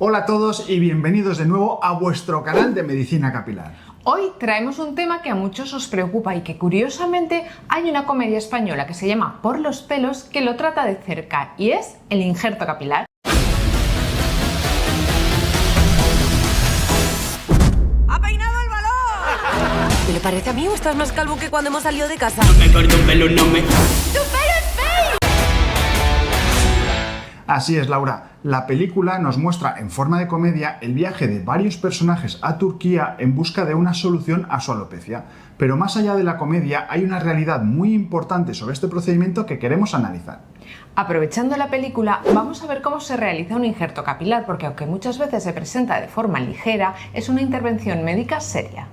Hola a todos y bienvenidos de nuevo a vuestro canal de Medicina Capilar. Hoy traemos un tema que a muchos os preocupa y que curiosamente hay una comedia española que se llama Por los pelos que lo trata de cerca y es el injerto capilar. ¡Ha peinado el balón! ¿Te le parece a mí o estás más calvo que cuando hemos salido de casa? No me corto un pelo, no me... ¡Tu pelo es fake! Así es, Laura. La película nos muestra en forma de comedia el viaje de varios personajes a Turquía en busca de una solución a su alopecia. Pero más allá de la comedia hay una realidad muy importante sobre este procedimiento que queremos analizar. Aprovechando la película, vamos a ver cómo se realiza un injerto capilar, porque aunque muchas veces se presenta de forma ligera, es una intervención médica seria.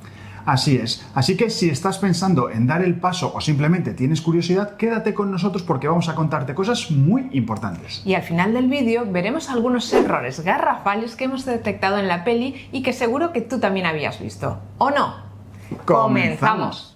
Así es, así que si estás pensando en dar el paso o simplemente tienes curiosidad, quédate con nosotros porque vamos a contarte cosas muy importantes. Y al final del vídeo veremos algunos errores garrafales que hemos detectado en la peli y que seguro que tú también habías visto. ¿O no? ¡Comenzamos!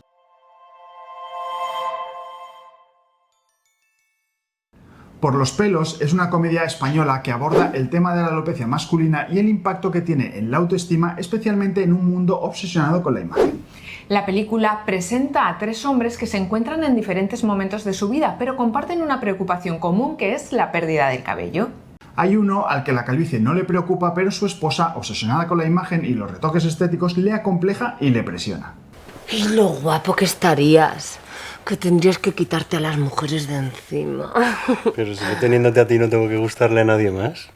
Por los pelos es una comedia española que aborda el tema de la alopecia masculina y el impacto que tiene en la autoestima, especialmente en un mundo obsesionado con la imagen. La película presenta a tres hombres que se encuentran en diferentes momentos de su vida, pero comparten una preocupación común que es la pérdida del cabello. Hay uno al que la calvicie no le preocupa, pero su esposa, obsesionada con la imagen y los retoques estéticos, le acompleja y le presiona. Y lo guapo que estarías. Que tendrías que quitarte a las mujeres de encima. Pero si yo teniéndote a ti no tengo que gustarle a nadie más.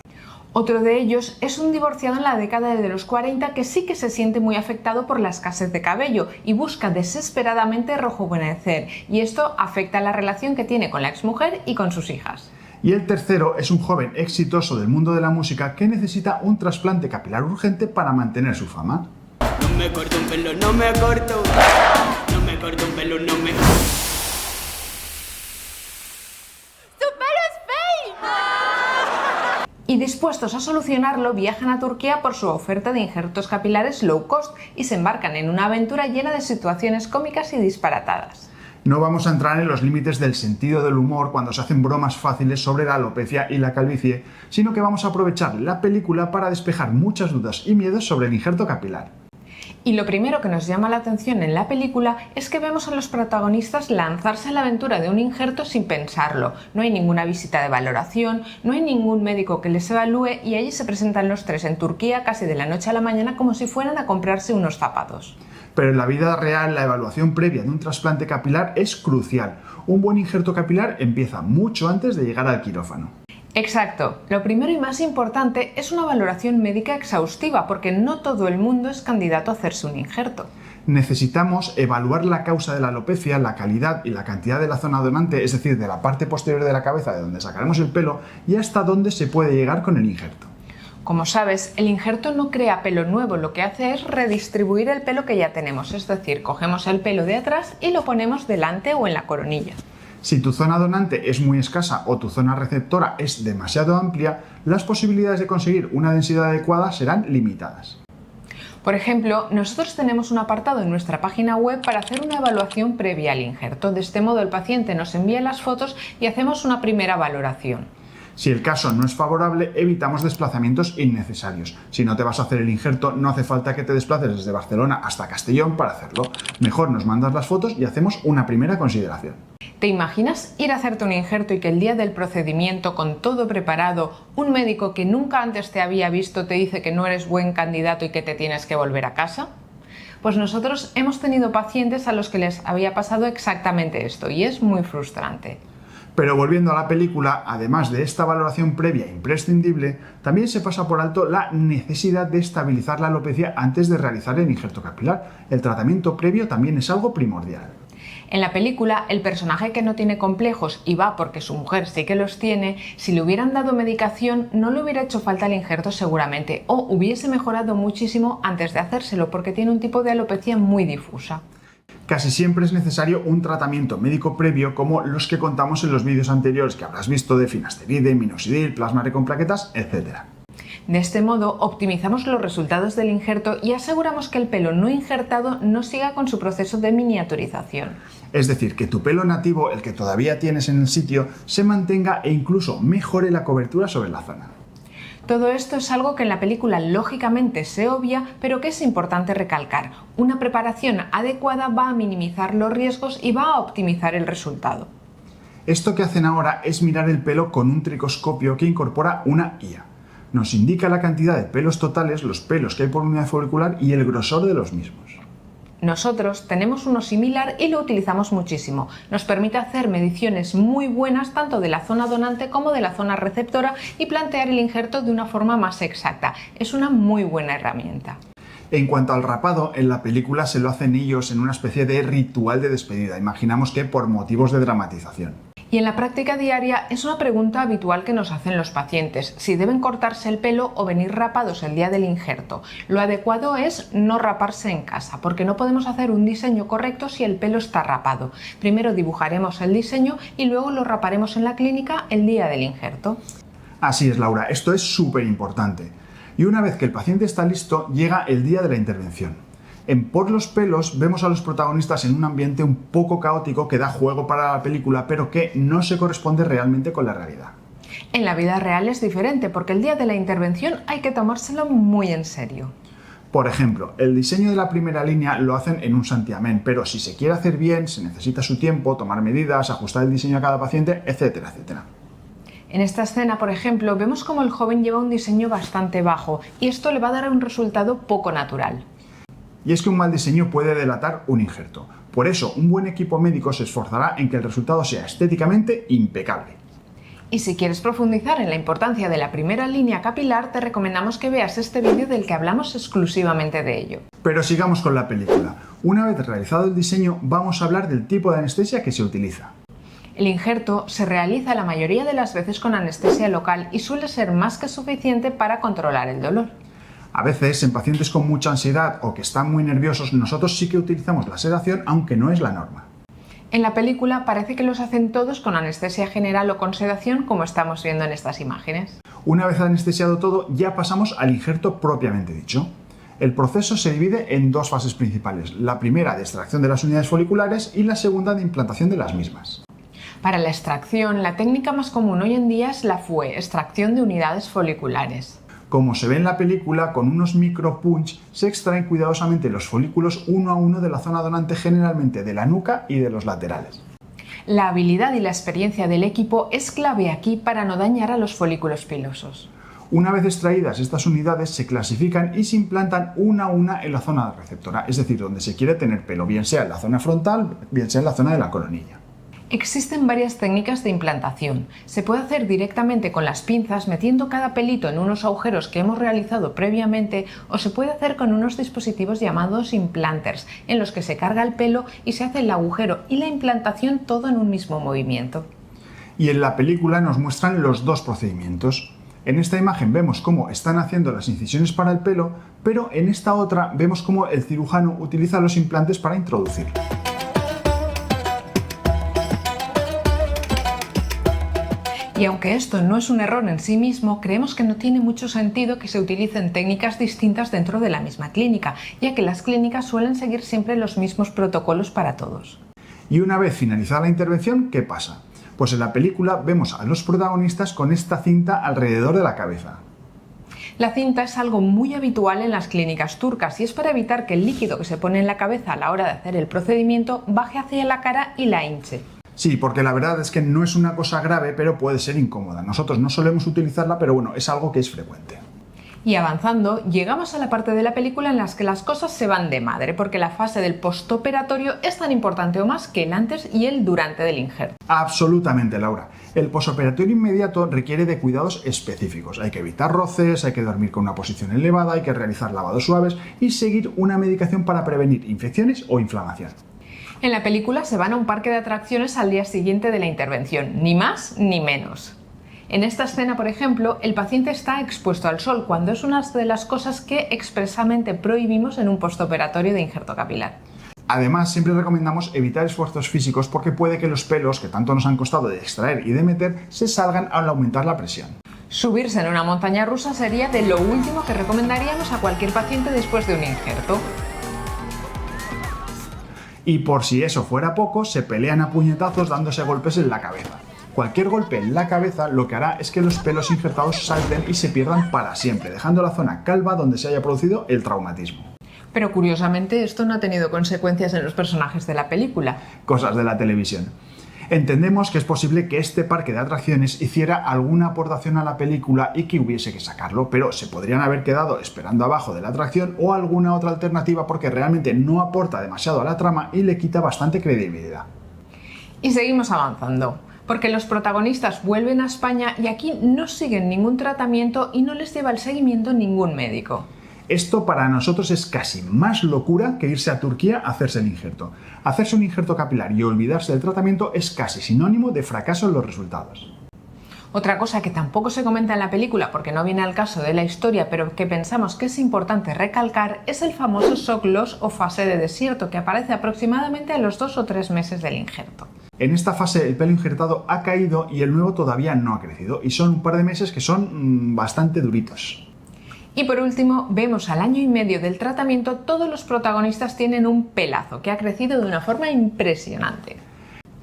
Otro de ellos es un divorciado en la década de los 40 que sí que se siente muy afectado por la escasez de cabello y busca desesperadamente rejuvenecer, y esto afecta a la relación que tiene con la exmujer y con sus hijas. Y el tercero es un joven exitoso del mundo de la música que necesita un trasplante capilar urgente para mantener su fama. No me corto un pelo, no me corto. No me corto un pelo, no me... Y dispuestos a solucionarlo, viajan a Turquía por su oferta de injertos capilares low cost y se embarcan en una aventura llena de situaciones cómicas y disparatadas. No vamos a entrar en los límites del sentido del humor cuando se hacen bromas fáciles sobre la alopecia y la calvicie, sino que vamos a aprovechar la película para despejar muchas dudas y miedos sobre el injerto capilar. Y lo primero que nos llama la atención en la película es que vemos a los protagonistas lanzarse a la aventura de un injerto sin pensarlo. No hay ninguna visita de valoración, no hay ningún médico que les evalúe y allí se presentan los tres en Turquía casi de la noche a la mañana como si fueran a comprarse unos zapatos. Pero en la vida real la evaluación previa de un trasplante capilar es crucial. Un buen injerto capilar empieza mucho antes de llegar al quirófano. Exacto. Lo primero y más importante es una valoración médica exhaustiva, porque no todo el mundo es candidato a hacerse un injerto. Necesitamos evaluar la causa de la alopecia, la calidad y la cantidad de la zona donante, es decir, de la parte posterior de la cabeza de donde sacaremos el pelo, y hasta dónde se puede llegar con el injerto. Como sabes, el injerto no crea pelo nuevo, lo que hace es redistribuir el pelo que ya tenemos, es decir, cogemos el pelo de atrás y lo ponemos delante o en la coronilla. Si tu zona donante es muy escasa o tu zona receptora es demasiado amplia, las posibilidades de conseguir una densidad adecuada serán limitadas. Por ejemplo, nosotros tenemos un apartado en nuestra página web para hacer una evaluación previa al injerto. De este modo el paciente nos envía las fotos y hacemos una primera valoración. Si el caso no es favorable, evitamos desplazamientos innecesarios. Si no te vas a hacer el injerto, no hace falta que te desplaces desde Barcelona hasta Castellón para hacerlo. Mejor nos mandas las fotos y hacemos una primera consideración. ¿Te imaginas ir a hacerte un injerto y que el día del procedimiento, con todo preparado, un médico que nunca antes te había visto te dice que no eres buen candidato y que te tienes que volver a casa? Pues nosotros hemos tenido pacientes a los que les había pasado exactamente esto y es muy frustrante. Pero volviendo a la película, además de esta valoración previa imprescindible, también se pasa por alto la necesidad de estabilizar la alopecia antes de realizar el injerto capilar. El tratamiento previo también es algo primordial. En la película, el personaje que no tiene complejos y va porque su mujer sí que los tiene, si le hubieran dado medicación no le hubiera hecho falta el injerto seguramente, o hubiese mejorado muchísimo antes de hacérselo porque tiene un tipo de alopecia muy difusa. Casi siempre es necesario un tratamiento médico previo como los que contamos en los vídeos anteriores que habrás visto de finasteride, minoxidil, plasma con plaquetas, etc. De este modo optimizamos los resultados del injerto y aseguramos que el pelo no injertado no siga con su proceso de miniaturización. Es decir, que tu pelo nativo, el que todavía tienes en el sitio, se mantenga e incluso mejore la cobertura sobre la zona. Todo esto es algo que en la película lógicamente se obvia, pero que es importante recalcar. Una preparación adecuada va a minimizar los riesgos y va a optimizar el resultado. Esto que hacen ahora es mirar el pelo con un tricoscopio que incorpora una IA. Nos indica la cantidad de pelos totales, los pelos que hay por unidad folicular y el grosor de los mismos. Nosotros tenemos uno similar y lo utilizamos muchísimo. Nos permite hacer mediciones muy buenas tanto de la zona donante como de la zona receptora y plantear el injerto de una forma más exacta. Es una muy buena herramienta. En cuanto al rapado, en la película se lo hacen ellos en una especie de ritual de despedida. Imaginamos que por motivos de dramatización. Y en la práctica diaria es una pregunta habitual que nos hacen los pacientes, si deben cortarse el pelo o venir rapados el día del injerto. Lo adecuado es no raparse en casa, porque no podemos hacer un diseño correcto si el pelo está rapado. Primero dibujaremos el diseño y luego lo raparemos en la clínica el día del injerto. Así es, Laura, esto es súper importante. Y una vez que el paciente está listo, llega el día de la intervención. En Por los pelos vemos a los protagonistas en un ambiente un poco caótico que da juego para la película, pero que no se corresponde realmente con la realidad. En la vida real es diferente, porque el día de la intervención hay que tomárselo muy en serio. Por ejemplo, el diseño de la primera línea lo hacen en un santiamén, pero si se quiere hacer bien, se necesita su tiempo, tomar medidas, ajustar el diseño a cada paciente, etcétera, etcétera. En esta escena, por ejemplo, vemos como el joven lleva un diseño bastante bajo y esto le va a dar un resultado poco natural. Y es que un mal diseño puede delatar un injerto. Por eso, un buen equipo médico se esforzará en que el resultado sea estéticamente impecable. Y si quieres profundizar en la importancia de la primera línea capilar, te recomendamos que veas este vídeo del que hablamos exclusivamente de ello. Pero sigamos con la película. Una vez realizado el diseño, vamos a hablar del tipo de anestesia que se utiliza. El injerto se realiza la mayoría de las veces con anestesia local y suele ser más que suficiente para controlar el dolor. A veces, en pacientes con mucha ansiedad o que están muy nerviosos, nosotros sí que utilizamos la sedación, aunque no es la norma. En la película parece que los hacen todos con anestesia general o con sedación, como estamos viendo en estas imágenes. Una vez anestesiado todo, ya pasamos al injerto propiamente dicho. El proceso se divide en dos fases principales, la primera de extracción de las unidades foliculares y la segunda de implantación de las mismas. Para la extracción, la técnica más común hoy en día es la FUE, extracción de unidades foliculares. Como se ve en la película, con unos micropunch se extraen cuidadosamente los folículos uno a uno de la zona donante, generalmente de la nuca y de los laterales. La habilidad y la experiencia del equipo es clave aquí para no dañar a los folículos pilosos. Una vez extraídas estas unidades, se clasifican y se implantan una a una en la zona receptora, es decir, donde se quiere tener pelo, bien sea en la zona frontal, bien sea en la zona de la coronilla. Existen varias técnicas de implantación. Se puede hacer directamente con las pinzas metiendo cada pelito en unos agujeros que hemos realizado previamente, o se puede hacer con unos dispositivos llamados implanters, en los que se carga el pelo y se hace el agujero y la implantación todo en un mismo movimiento. Y en la película nos muestran los dos procedimientos. En esta imagen vemos cómo están haciendo las incisiones para el pelo, pero en esta otra vemos cómo el cirujano utiliza los implantes para introducirlo. Y aunque esto no es un error en sí mismo, creemos que no tiene mucho sentido que se utilicen técnicas distintas dentro de la misma clínica, ya que las clínicas suelen seguir siempre los mismos protocolos para todos. Y una vez finalizada la intervención, ¿qué pasa? Pues en la película vemos a los protagonistas con esta cinta alrededor de la cabeza. La cinta es algo muy habitual en las clínicas turcas y es para evitar que el líquido que se pone en la cabeza a la hora de hacer el procedimiento baje hacia la cara y la hinche. Sí, porque la verdad es que no es una cosa grave, pero puede ser incómoda. Nosotros no solemos utilizarla, pero bueno, es algo que es frecuente. Y avanzando, llegamos a la parte de la película en la que las cosas se van de madre, porque la fase del postoperatorio es tan importante o más que el antes y el durante del injerto. Absolutamente, Laura. El posoperatorio inmediato requiere de cuidados específicos. Hay que evitar roces, hay que dormir con una posición elevada, hay que realizar lavados suaves y seguir una medicación para prevenir infecciones o inflamación. En la película se van a un parque de atracciones al día siguiente de la intervención, ni más ni menos. En esta escena, por ejemplo, el paciente está expuesto al sol, cuando es una de las cosas que expresamente prohibimos en un postoperatorio de injerto capilar. Además, siempre recomendamos evitar esfuerzos físicos porque puede que los pelos, que tanto nos han costado de extraer y de meter, se salgan al aumentar la presión. Subirse en una montaña rusa sería de lo último que recomendaríamos a cualquier paciente después de un injerto. Y por si eso fuera poco, se pelean a puñetazos dándose golpes en la cabeza. Cualquier golpe en la cabeza lo que hará es que los pelos injertados salten y se pierdan para siempre, dejando la zona calva donde se haya producido el traumatismo. Pero curiosamente esto no ha tenido consecuencias en los personajes de la película. Cosas de la televisión. Entendemos que es posible que este parque de atracciones hiciera alguna aportación a la película y que hubiese que sacarlo, pero se podrían haber quedado esperando abajo de la atracción o alguna otra alternativa porque realmente no aporta demasiado a la trama y le quita bastante credibilidad. Y seguimos avanzando, porque los protagonistas vuelven a España y aquí no siguen ningún tratamiento y no les lleva el seguimiento ningún médico. Esto para nosotros es casi más locura que irse a Turquía a hacerse el injerto. Hacerse un injerto capilar y olvidarse del tratamiento es casi sinónimo de fracaso en los resultados. Otra cosa que tampoco se comenta en la película porque no viene al caso de la historia, pero que pensamos que es importante recalcar, es el famoso shock loss o fase de desierto que aparece aproximadamente a los 2 o 3 meses del injerto. En esta fase el pelo injertado ha caído y el nuevo todavía no ha crecido y son un par de meses que son bastante duritos. Y por último, vemos al año y medio del tratamiento todos los protagonistas tienen un pelazo que ha crecido de una forma impresionante.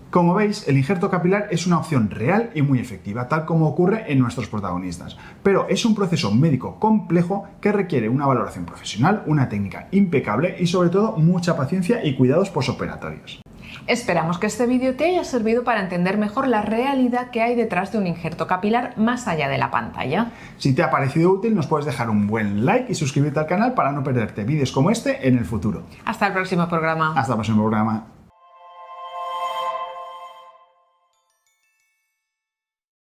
Como veis, el injerto capilar es una opción real y muy efectiva, tal como ocurre en nuestros protagonistas. Pero es un proceso médico complejo que requiere una valoración profesional, una técnica impecable y sobre todo mucha paciencia y cuidados posoperatorios. Esperamos que este vídeo te haya servido para entender mejor la realidad que hay detrás de un injerto capilar más allá de la pantalla. Si te ha parecido útil, nos puedes dejar un buen like y suscribirte al canal para no perderte vídeos como este en el futuro. Hasta el próximo programa. Hasta el próximo programa.